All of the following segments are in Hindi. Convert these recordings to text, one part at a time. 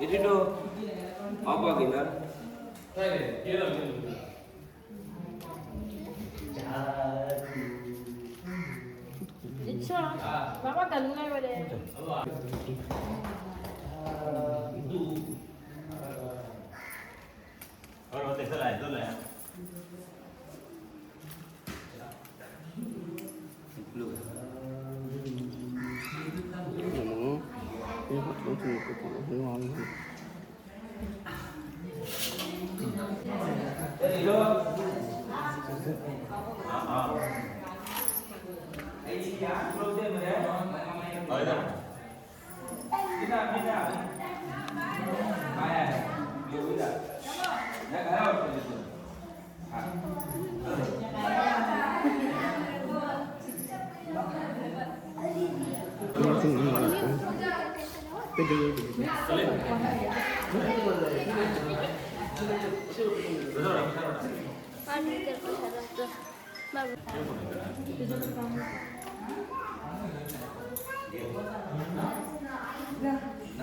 itu apa kita? Bapak dalungan pada. Kalau tes lah itu lah.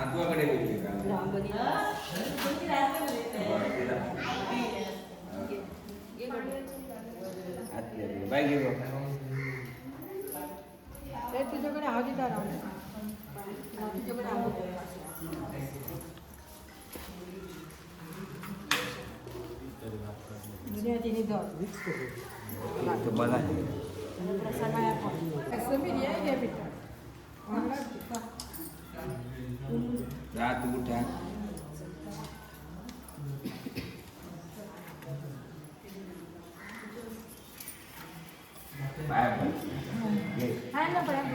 Aku akan dari baik gitu. तुझ्याकडे आवाज येतात तुझ्याकडे आवाज दुनियाची दर Kebala. प्रसाद कसं मी आहे घ्या बेटा Ratu udah. Baik. हाय ना बरं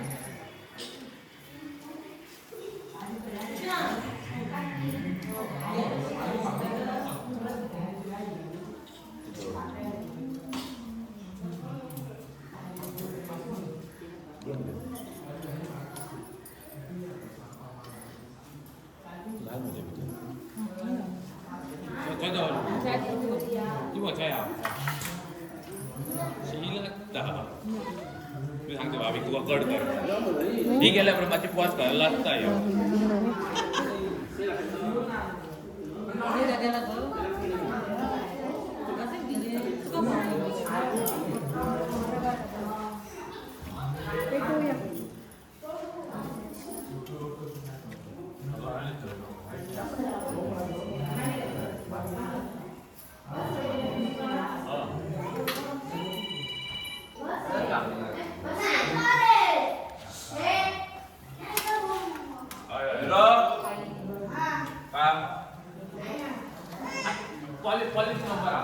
이거 자야. शीलता मी सांगतो भाभी तुका कट कर ही गेल्यावर माझी पॉज करायला लागता क्वालिटी नंबर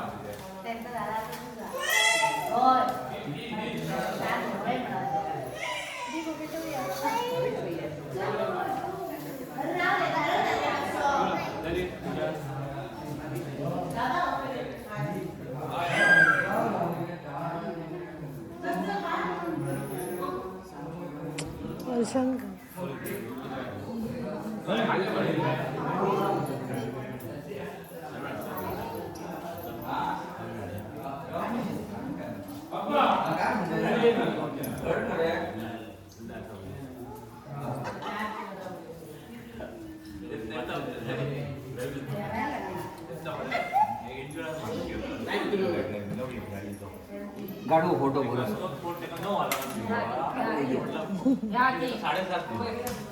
काढू फोटो भरू या की 7:30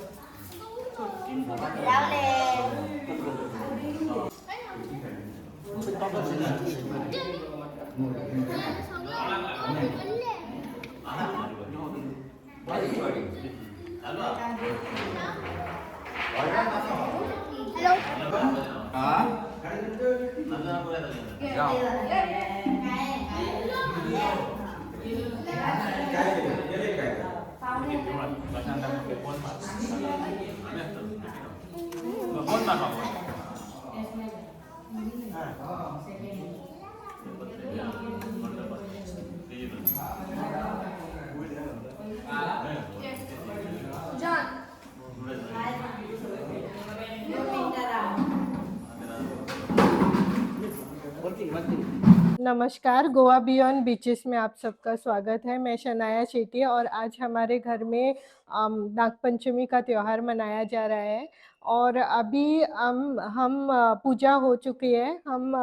नमस्कार, गोवा बियॉन्ड बीचेस में आप सबका स्वागत है। मैं शनाया शेट्टी और आज हमारे घर में नागपंचमी का त्यौहार मनाया जा रहा है और अभी हम पूजा हो चुकी है। हम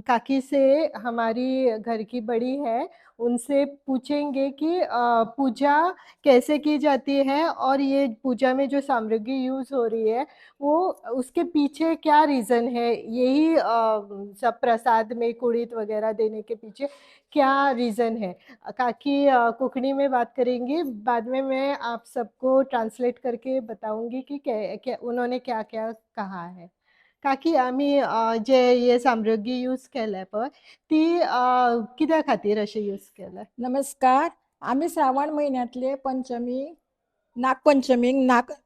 काकी से, हमारी घर की बड़ी है, उनसे पूछेंगे कि पूजा कैसे की जाती है और ये पूजा में जो सामग्री यूज़ हो रही है वो उसके पीछे क्या रीज़न है, यही सब प्रसाद में कुड़ीत वगैरह देने के पीछे क्या रीज़न है। काकी कुकनी में बात करेंगी, बाद में मैं आप सबको ट्रांसलेट करके बताऊंगी कि क्या उन्होंने क्या क्या कहा है। काकी आम्ही जे हे सामग्री यूज केल्या पळय ती कित्या खातीर अशें यूज केल्या? नमस्कार. आम्ही श्रावण महिन्यातले पंचमी नागपंचमीक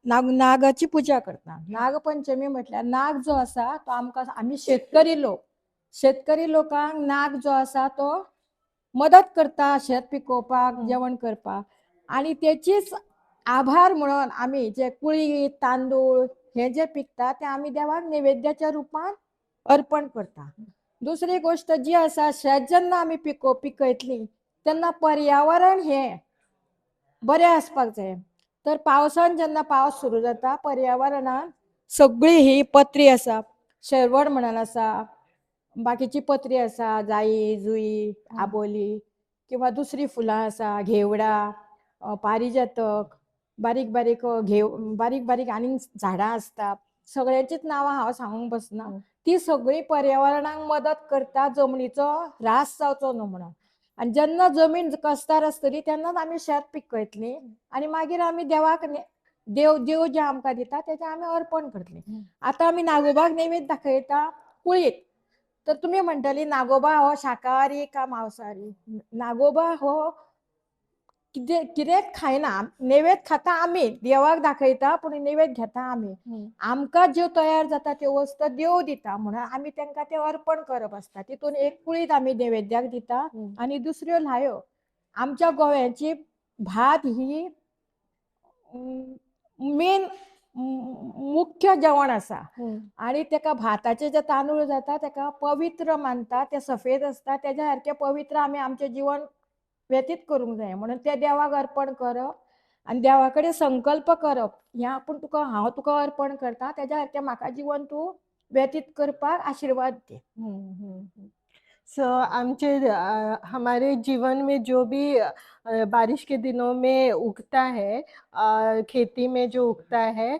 नागाची पूजा करता. नागपंचमी म्हटल्यार नाग जो आसा तो आमकां, आम्ही शेतकरी लोकांक नाग जो आसा तो मदत करता शेत पिकोवपाक, जेवण करपाक, आणि त्याचीच आभार म्हणून आम्ही जे कुळीद तांदूळ हे जे पिकता ते आम्ही देवाक नैवेद्याच्या रूपान अर्पण करता. दुसरी गोष्ट जी आसा, शेत जेन्ना आम्ही पिकयतली तेन्ना पर्यावरण हे बरें आसपाक जाय. तर पावसान जेन्ना पावस सुरू जाता, पर्यावरणान सगळी ही पत्री आसा, शेरवड म्हणून आसा, बाकीची पत्री आसा, जाई जुई आबोली किंवा दुसरी फुलां आसा, घेवडा, पारिजातक, बारीक बारीक आनी झाडां आसता. सगळ्यांचीच नांवां हांव सांगूंक बसना. ती सगळी पर्यावरणाक मदत करता जमनीचो ऱ्हास जावचो न्हू म्हणून. आणि जेन्ना जमीन कस्तार आसतली तेन्नाच आमी शेत पिकयतली आणि मागीर आमी देवाक देव जे आमकां दिता तेजें आमी अर्पण करतली. आतां आमी नागोबाक नैवेद्य दाखयता कुळीद. तर तुम्ही म्हणटली नागोबा हो शाकाहारी का मांसाहारी? नागोबा हो कितेंच खायना. नैवेद्य खाता आमी, देवाक दाखयता पूण नैवेद्य घेता आमी. आमकां ज्यो तयार जाता त्यो वस्तू देव दिता म्हणून आमी तांकां ते अर्पण करप आसता. तितून एक कुळीद आमी नैवेद्याक दिता आनी दुसऱ्यो ल्हायो. आमच्या गोव्याची भात ही मेन मुख्य जेवण आसा आणि तेका भाताचे जे तांदूळ जाता तेका पवित्र मानता. ते सफेद आसता, तेज्या सारके पवित्र आमी आमचें जीवन व्यतीत करूंक जाय म्हणून ते देवाक अर्पण करप आणि देवा कडेन संकल्प करप, हें हांव तुका अर्पण करता, तेज्या सारकें म्हाका जीवन तूं व्यतीत करपाक आशीर्वाद दे. सो हमारे जीवन में जो भी बारिश के दिनों में उगता है, खेती में जो उगता है,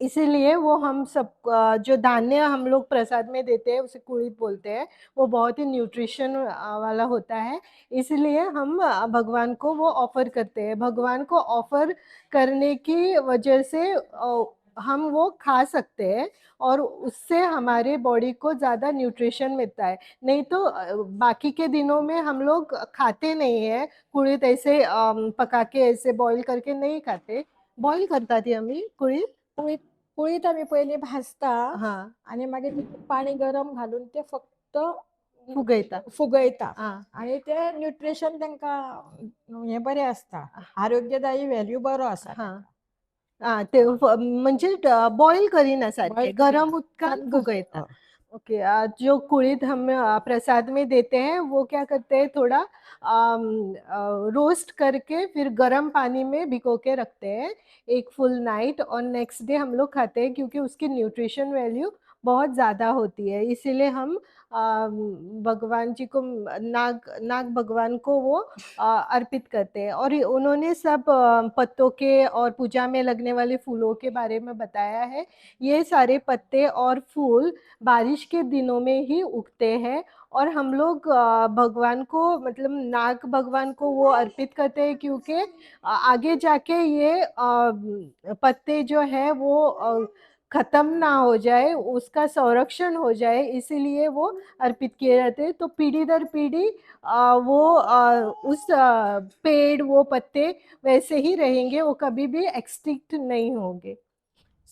इसीलिए वो हम सब जो धान्य हम लोग प्रसाद में देते हैं उसे कुड़ीद बोलते हैं, वो बहुत ही न्यूट्रिशन वाला होता है। इसलिए हम भगवान को वो ऑफर करते हैं। भगवान को ऑफर करने की वजह से हम वो खा सकते हैं और उससे हमारे बॉडी को ज़्यादा न्यूट्रिशन मिलता है। नहीं तो बाकी के दिनों में हम लोग खाते नहीं हैं कुड़ीद, ऐसे पका के ऐसे बॉईल करके नहीं खाते। बॉईल करता थी आम्ही कुळीद आमी पयलीं भाजता हां आणि मागीर तितून पाणी गरम घालून ते फक्त फुगयता आणि ते न्यूट्रिशन तांकां हे बरें आसता, आरोग्यदायी व्हॅल्यू बरो आसा. ते म्हणजे बॉईल करीना सारखे, गरम उदकात फुगयता. ओके, जो कुड़ीद हम प्रसाद में देते हैं वो क्या करते हैं, थोड़ा रोस्ट करके फिर गर्म पानी में भिगो के रखते हैं एक फुल नाइट और नेक्स्ट डे हम लोग खाते हैं, क्योंकि उसकी न्यूट्रिशन वैल्यू बहुत ज़्यादा होती है, इसीलिए हम भगवान जी को नाग नाग भगवान को वो अर्पित करते हैं। और उन्होंने सब पत्तों के और पूजा में लगने वाले फूलों के बारे में बताया है। ये सारे पत्ते और फूल बारिश के दिनों में ही उगते हैं, और हम लोग भगवान को मतलब नाग भगवान को वो अर्पित करते हैं, क्योंकि आगे जाके ये पत्ते जो है वो खत्म ना हो जाए, उसका संरक्षण हो जाए, इसीलिए वो अर्पित किए जाते हैं। तो पीढ़ी दर पीढ़ी वो उस पेड़ वो पत्ते वैसे ही रहेंगे, वो कभी भी एक्सटिंक्ट नहीं होंगे।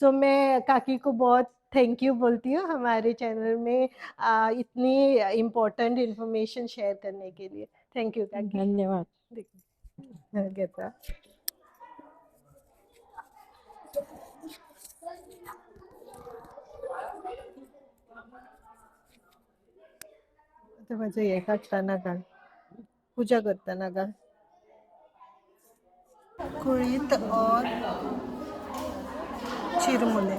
सो मैं काकी को बहुत थैंक यू बोलती हूँ हमारे चैनल में इतनी इम्पोर्टेंट इंफॉर्मेशन शेयर करने के लिए। थैंक यू काकी। धन्यवाद। घेता आता माझं हे काढताना का पूजा करताना का कुळीत और चिरमुले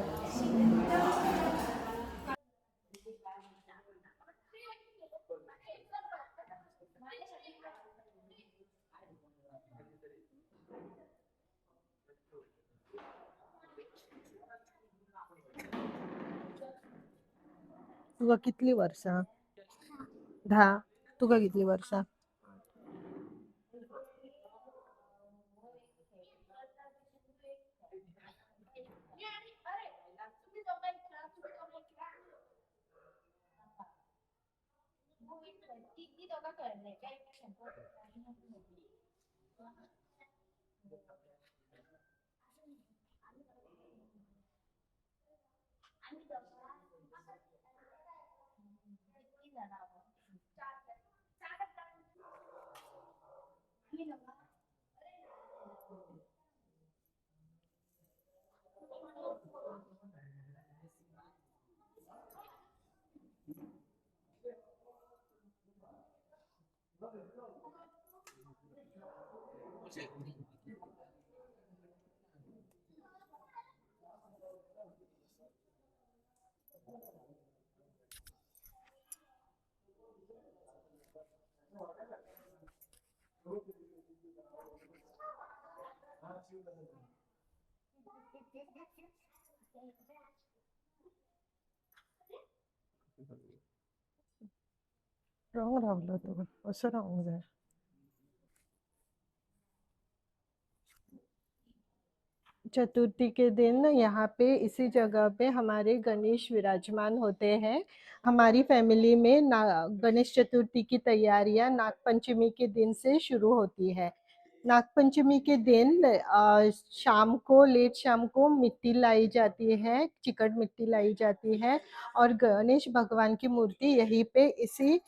तुका कितली वर्षा 10 तुका कितली वर्षा रंग रावलं तुला असं राहून जाय चतुर्थी के दिन यहाँ पे इसी जगह पे हमारे गणेश विराजमान होते हैं। हमारी फैमिली में गणेश चतुर्थी की तैयारियां नागपंचमी के दिन से शुरू होती है। नागपंचमी के दिन शाम को लेट शाम को मिट्टी लाई जाती है, चिकट मिट्टी लाई जाती है, और गणेश भगवान की मूर्ति यहीं पे इसी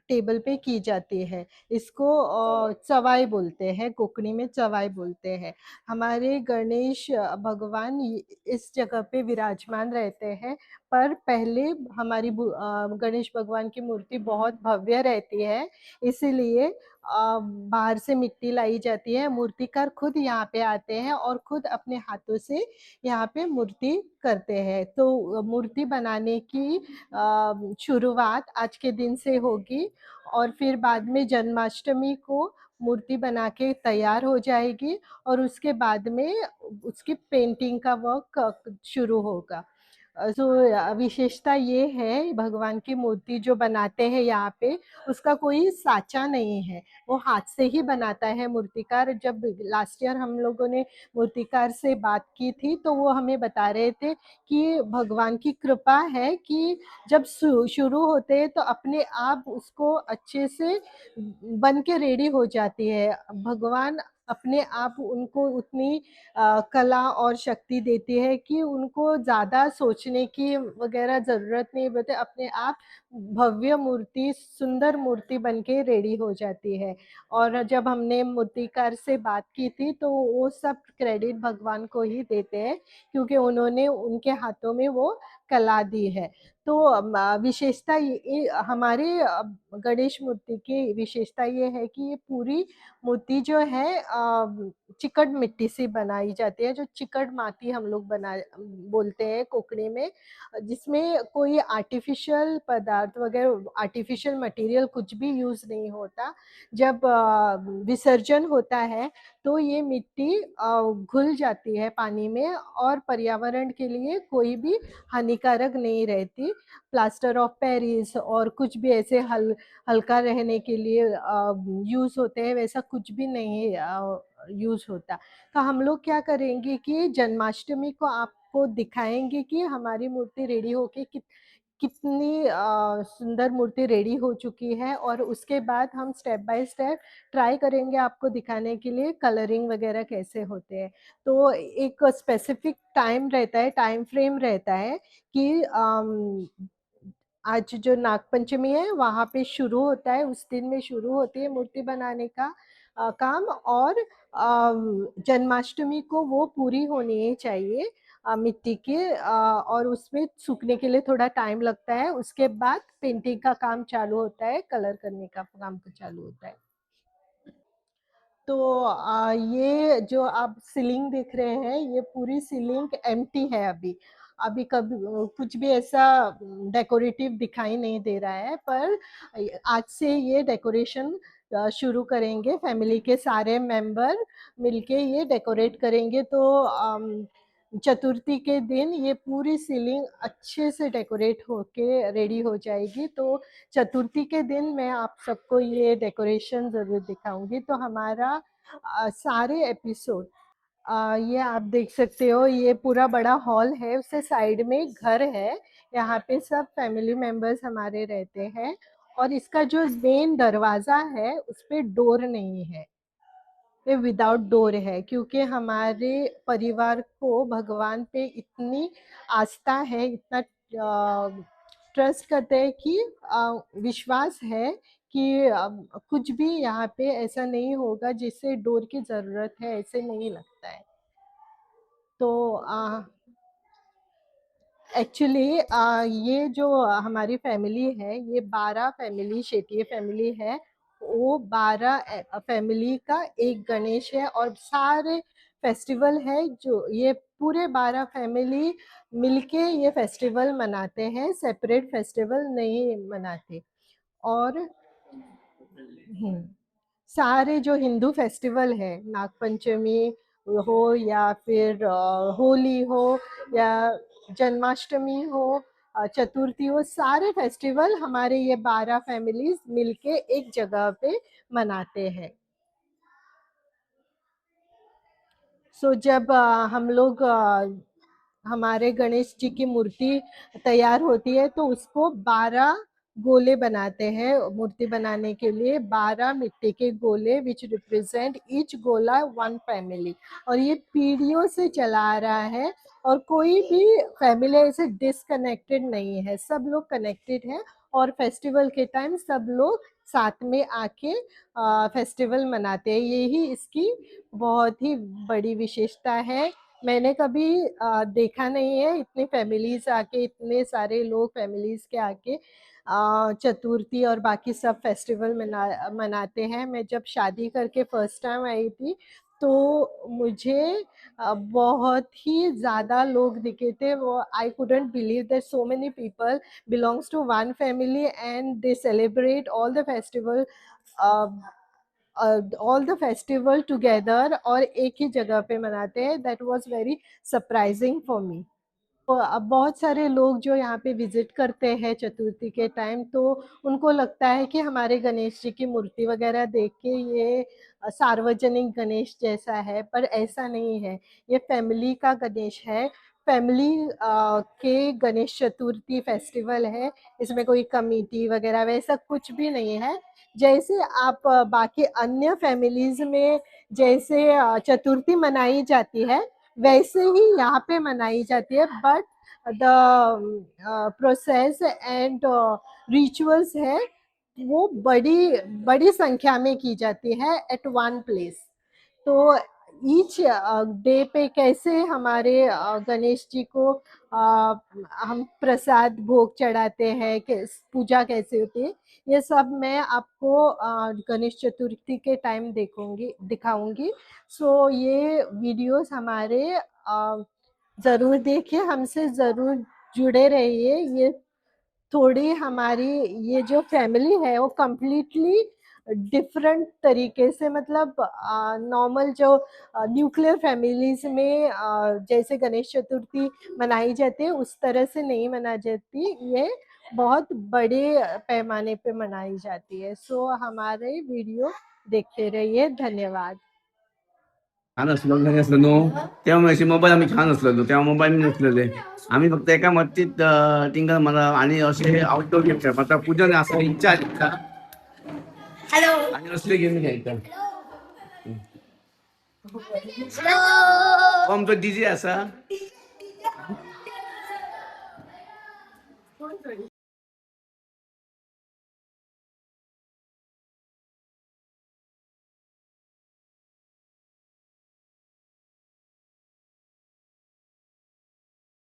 टेबल पे की जाती है। इसको चवाई बोलते हैं, कोंकणी में चवाई बोलते हैं। हमारे गणेश भगवान इस जगह पे विराजमान रहते हैं, पर पहले हमारी गणेश भगवान की मूर्ति बहुत भव्य रहती है, इसीलिए बाहर से मिट्टी लाई जाती है। मूर्तिकार खुद यहाँ पे आते हैं और खुद अपने हाथों से यहाँ पे मूर्ति करते हैं। तो मूर्ति बनाने की शुरुआत आज के दिन से होगी, और फिर बाद में जन्माष्टमी को मूर्ति बना के तैयार हो जाएगी, और उसके बाद में उसकी पेंटिंग का वर्क शुरू होगा। तो विशेषता ये है भगवान की मूर्ति जो बनाते हैं यहाँ पे, उसका कोई साँचा नहीं है, वो हाथ से ही बनाता है मूर्तिकार। जब लास्ट ईयर हम लोगों ने मूर्तिकार से बात की थी, तो वो हमें बता रहे थे कि भगवान की कृपा है कि जब शुरू होते हैं तो अपने आप उसको अच्छे से बन के रेडी हो जाती है। भगवान अपने आप उनको उतनी कला और शक्ति देती है कि उनको ज़्यादा सोचने की वगैरह ज़रूरत नहीं पड़ती, अपने आप भव्य मूर्ति, सुंदर मूर्ति बन के रेडी हो जाती है। और जब हमने मूर्तिकार से बात की थी, तो वो सब क्रेडिट भगवान को ही देते हैं, क्योंकि उन्होंने उनके हाथों में वो कला दी है। तो विशेषता हमारे गणेश मूर्ति की विशेषता ये है कि ये पूरी मूर्ति जो है चिकट मिट्टी से बनाई जाती है, जो चिकट माती हम लोग बना बोलते हैं कोकणी में, जिसमें कोई आर्टिफिशियल पदार्थ वगैरह आर्टिफिशियल मटेरियल कुछ भी यूज़ नहीं होता। जब विसर्जन होता है तो ये मिट्टी घुल जाती है पानी में और पर्यावरण के लिए कोई भी हानिकारक नहीं रहती। प्लास्टर ऑफ पेरिस और कुछ भी ऐसे हल्का रहने के लिए यूज़ होते हैं, वैसा कुछ भी नहीं यूज़ होता। तो हम लोग क्या करेंगे कि जन्माष्टमी को आपको दिखाएँगे कि हमारी मूर्ति रेडी होके कितनी सुंदर मूर्ति रेडी हो चुकी है, और उसके बाद हम स्टेप बाय स्टेप ट्राई करेंगे आपको दिखाने के लिए कलरिंग वगैरह कैसे होते हैं। तो एक स्पेसिफिक टाइम रहता है, टाइम फ्रेम रहता है कि आज जो नागपंचमी है वहाँ पे शुरू होता है, उस दिन में शुरू होती है मूर्ति बनाने का काम, और जन्माष्टमी को वो पूरी होनी ही चाहिए मिट्टी के, और उसमें सूखने के लिए थोड़ा टाइम लगता है। उसके बाद पेंटिंग का काम चालू होता है, कलर करने का काम चालू होता है। तो ये जो आप सीलिंग देख रहे हैं, ये पूरी सीलिंग एम्प्टी है अभी। अभी कभी कुछ भी ऐसा डेकोरेटिव दिखाई नहीं दे रहा है, पर आज से ये डेकोरेशन शुरू करेंगे। फैमिली के सारे मेंबर मिलके ये डेकोरेट करेंगे, तो चतुर्थी के दिन ये पूरी सीलिंग अच्छे से डेकोरेट होके रेडी हो जाएगी। तो चतुर्थी के दिन मैं आप सबको ये डेकोरेशन ज़रूर दिखाऊंगी। तो हमारा सारे एपिसोड ये आप देख सकते हो, ये पूरा बड़ा हॉल है, उससे साइड में एक घर है, यहाँ पे सब फैमिली मेंबर्स हमारे रहते हैं। और इसका जो मेन दरवाज़ा है उस पे डोर नहीं है, ये विदाउट डोर है, क्योंकि हमारे परिवार को भगवान पे इतनी आस्था है, इतना ट्रस्ट करते हैं कि विश्वास है कि कुछ भी यहाँ पे ऐसा नहीं होगा जिससे डोर की ज़रूरत है, ऐसे नहीं लगता है। तो एक्चुअली ये जो हमारी फैमिली है, ये 12 फैमिली शेटिये फैमिली है, वो 12 फैमिली का एक गणेश है, और सारे फेस्टिवल है जो ये पूरे 12 फैमिली मिलके ये फेस्टिवल मनाते हैं, सेपरेट फेस्टिवल नहीं मनाते। और सारे जो हिंदू फेस्टिवल है, नागपंचमी हो या फिर होली हो या जन्माष्टमी हो, चतुर्थी हो, सारे फेस्टिवल हमारे ये 12 फैमिलीज मिलके एक जगह पे मनाते हैं। सो जब हम लोग हमारे गणेश जी की मूर्ति तैयार होती है तो उसको 12 गोले बनाते हैं। मूर्ति बनाने के लिए 12 मिट्टी के गोले विच रिप्रेजेंट ईच गोला 1 फैमिली, और ये पीढ़ियों से चला आ रहा है, और कोई भी फैमिली ऐसे डिसकनेक्टेड नहीं है, सब लोग कनेक्टेड है, और फेस्टिवल के टाइम सब लोग साथ में आके फेस्टिवल मनाते हैं। यही इसकी बहुत ही बड़ी विशेषता है। मैंने कभी देखा नहीं है इतनी फैमिलीज आके, इतने सारे लोग फैमिलीज के आके चतुर्थी और बाकी सब फेस्टिवल मनाते हैं। मैं जब शादी करके फर्स्ट टाइम आई थी तो मुझे बहुत ही ज़्यादा लोग दिखे थे। वो I couldn't believe that so many people belongs to one family and they celebrate all the festival together, और एक ही जगह पे मनाते हैं। That was very surprising for me. तो अब बहुत सारे लोग जो यहाँ पे विजिट करते हैं चतुर्थी के टाइम, तो उनको लगता है कि हमारे गणेश जी की मूर्ति वगैरह देख के ये सार्वजनिक गणेश जैसा है, पर ऐसा नहीं है। ये फैमिली का गणेश है, फैमिली के गणेश चतुर्थी फेस्टिवल है। इसमें कोई कमेटी वगैरह वैसा कुछ भी नहीं है। जैसे आप बाकी अन्य फैमिलीज में जैसे चतुर्थी मनाई जाती है, वैसे ही यहाँ पे मनाई जाती है, but the process and rituals है वो बड़ी बड़ी संख्या में की जाती है एट वन प्लेस। तो ईच डे पे कैसे हमारे गणेश जी को हम प्रसाद भोग चढ़ाते हैं, पूजा कैसे होती है, ये सब मैं आपको गणेश चतुर्थी के टाइम दिखाऊंगी। सो ये वीडियोस हमारे ज़रूर देखिए, हमसे ज़रूर जुड़े रहिए। ये थोड़ी हमारी ये जो फैमिली है वो कम्प्लीटली डिफरेंट तरीके से, मतलब नॉर्मल जो न्यूक्लियर फैमिलीज में जैसे गणेश चतुर्थी मनाई जाती है उस तरह से नहीं मनाई जाती, ये बहुत बड़े पैमाने पे मनाई जाती है। सो हमारे वीडियो देखते रहिए। धन्यवाद। छान असलो घरी असलो नो तेव्हा अशी मोबाईल आम्ही छान असलो तेव्हा मोबाईल मी नसलेले आम्ही फक्त एका मस्तीत टिंगल मला आणि असे आउटडोर गेम खेळतो आता पूजन असं इच्छा आली का आणि असले गेम खेळतात आमचं डीजे असा